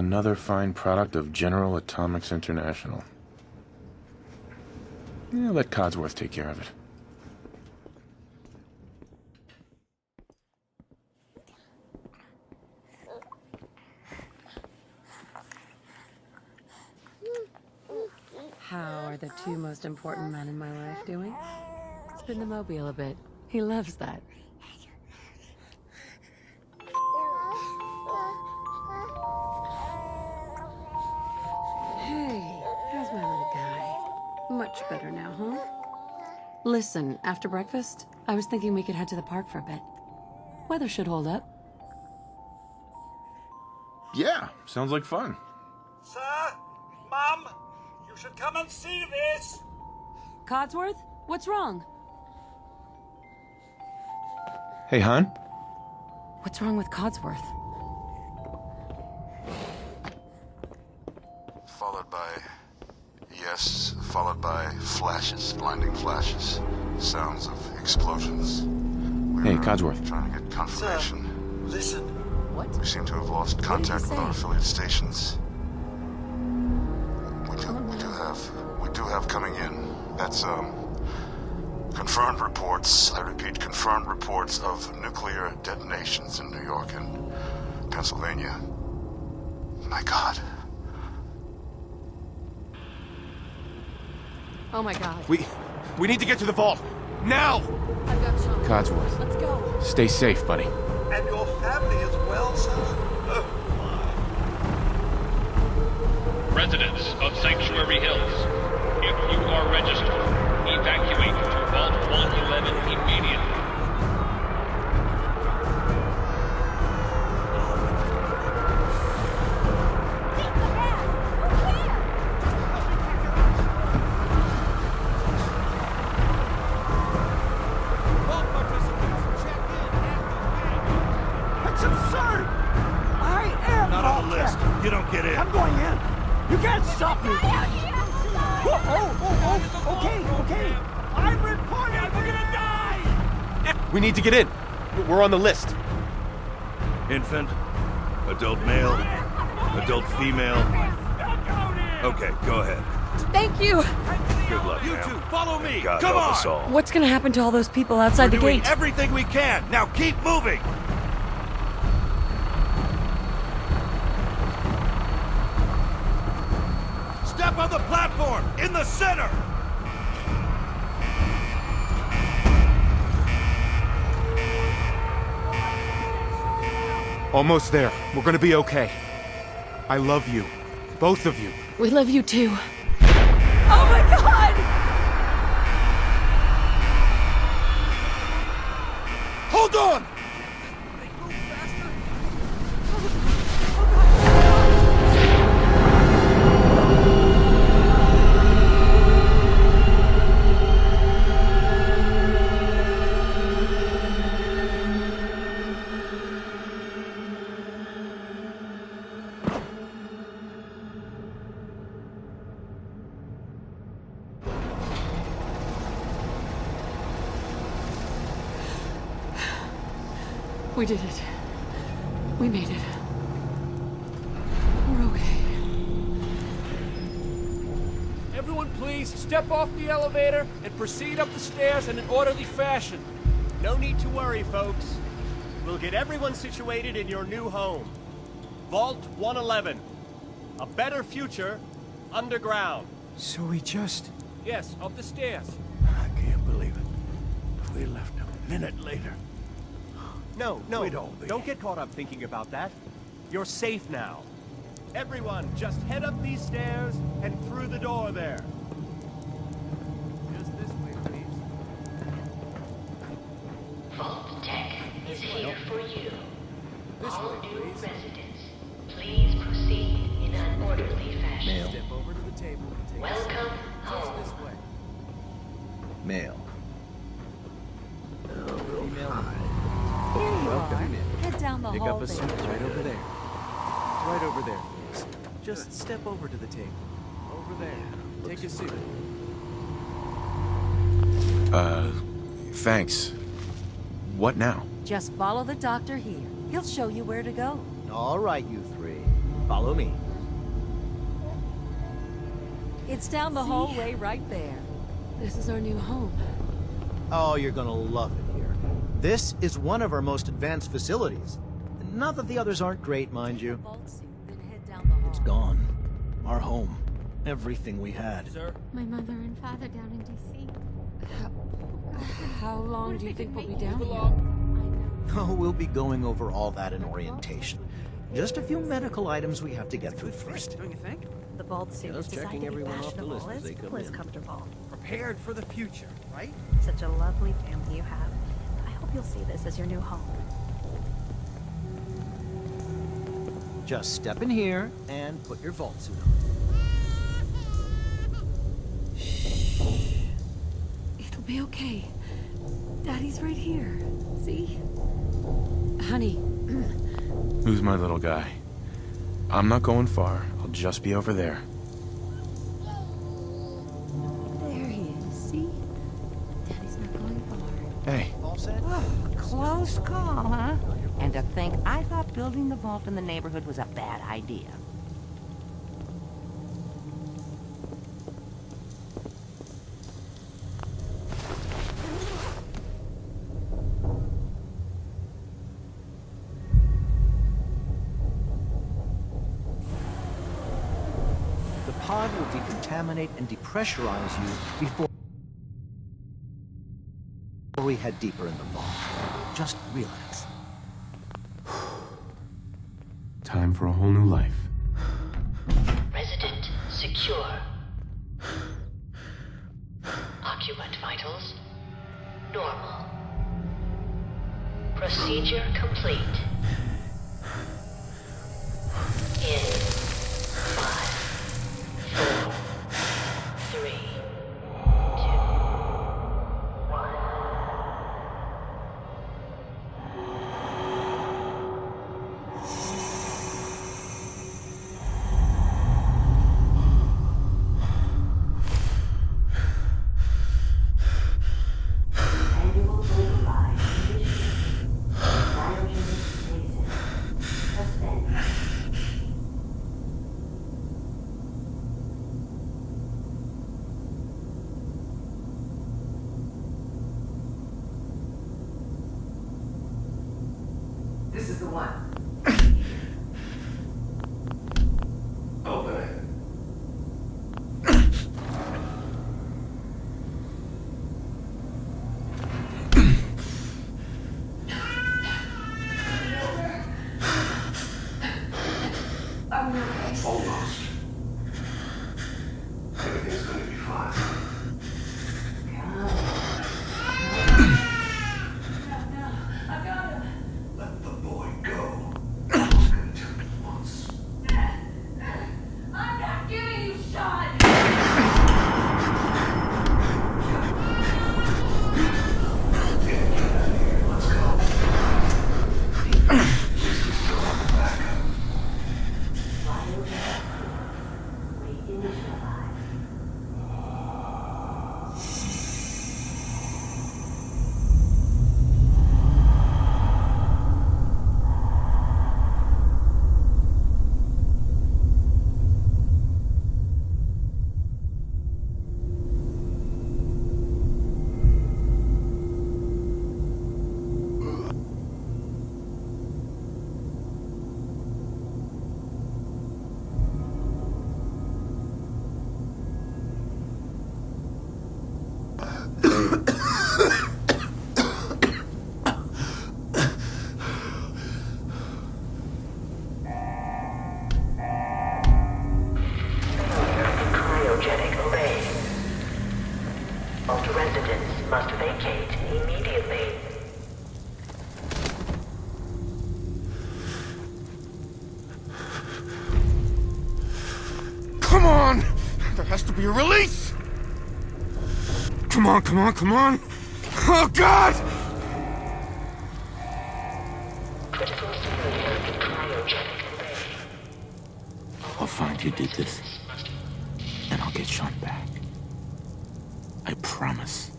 Another fine product of General Atomics International. Yeah, let Codsworth take care of it. How are the two most important men in my life doing? Spin the mobile a bit. He loves that. Hey, how's my little guy? Much better now, huh? Listen, after breakfast, I was thinking we could head to the park for a bit. Weather should hold up. Yeah, sounds like fun. Sir? Mum? You should come and see this! Codsworth? What's wrong? Hey, hon? What's wrong with Codsworth? Followed by flashes, blinding flashes, sounds of explosions. Hey, Codsworth. Trying to get confirmation. Sir, listen. What? We seem to have lost contact with our affiliate stations. We do have coming in. That's confirmed reports. I repeat, confirmed reports of nuclear detonations in New York and Pennsylvania. My God. Oh my god. We need to get to the vault. Now! I've got Sean. Codsworth, Let's go. stay safe, buddy. And your family as well, sir? Oh, Residents of Sanctuary Hills, if you are registered, evacuate to Vault 111 immediately. that's absurd! I am Not on the list. Vault-Tec. You don't get in. I'm going in. You can't stop me. Okay. I'm reporting. We're gonna die. We need to get in. We're on the list. Infant, adult male, adult female. Okay, go ahead. Thank you. Good luck, You ma'am. two, follow me. God Come help on. us all. What's gonna happen to all those people outside We're the doing gate? everything we can. Now keep moving. Step on the platform in the center. Almost there. We're gonna be okay. I love you. Both of you. We love you too. Oh my god! Hold on. We did it. We made it. We're okay. Everyone please step off the elevator and proceed up the stairs in an orderly fashion. No need to worry, folks. We'll get everyone situated in your new home. Vault 111. A better future underground. So we just... Yes, up the stairs. I can't believe it. If we left a minute later... No, We'd all be- don't get caught up thinking about that. You're safe now. Everyone, just head up these stairs and through the door there. Just this way, please. Vault-Tec is here for you. This All way, new please. residents, please proceed in an orderly fashion. Step over to the table and take Welcome a seat. Just home. this way. Male. Here you are. Head down the Pick hall up a there. seat right over there. Right over there. Just step over to the table. Over there. Take a seat. Thanks. What now? Just follow the doctor here. He'll show you where to go. All right, you three. Follow me. It's down the hallway right there. This is our new home. Oh, you're gonna love it here. This is one of our most advanced facilities. Not that the others aren't great, mind you. It's gone. Our home. Everything we had. Sir? My mother and father down in D.C. How long do you think we'll be down Move here? along. Oh, we'll be going over all that in orientation. Just a few medical items we have to get through first. Don't you think? The bald suit is designed to be fashionable as well as comfortable. Prepared for the future, right? Such a lovely family you have. I hope you'll see this as your new home. Just step in here and put your vault suit on. It'll be okay. Daddy's right here. See? Honey. Who's my little guy? I'm not going far. I'll just be over there. There he is. See? Daddy's not going far. Hey. All set? Close call, huh? And to think I thought building the vault in the neighborhood was a bad idea. The pod will decontaminate and depressurize you before we head deeper in the vault. Just relax. Time for a whole new life. Resident secure. Occupant vitals normal. Procedure complete. In 5, 4, 3, 2, 1. Manual override condition. Cryogenic stasis. Suspended. This is the one. Open it. Almost. Everything's gonna be fine. Let the boy go. I was gonna tell him once. I'm not giving you shot! Get out of here. Let's go. At least we still have the backup. Cryogenic array. All residents must vacate immediately. Come on! There has to be a release! Come on, come on, come on! Oh, God! Critical failure in cryogenic array. I'll find who did this, and I'll get Sean back. I promise.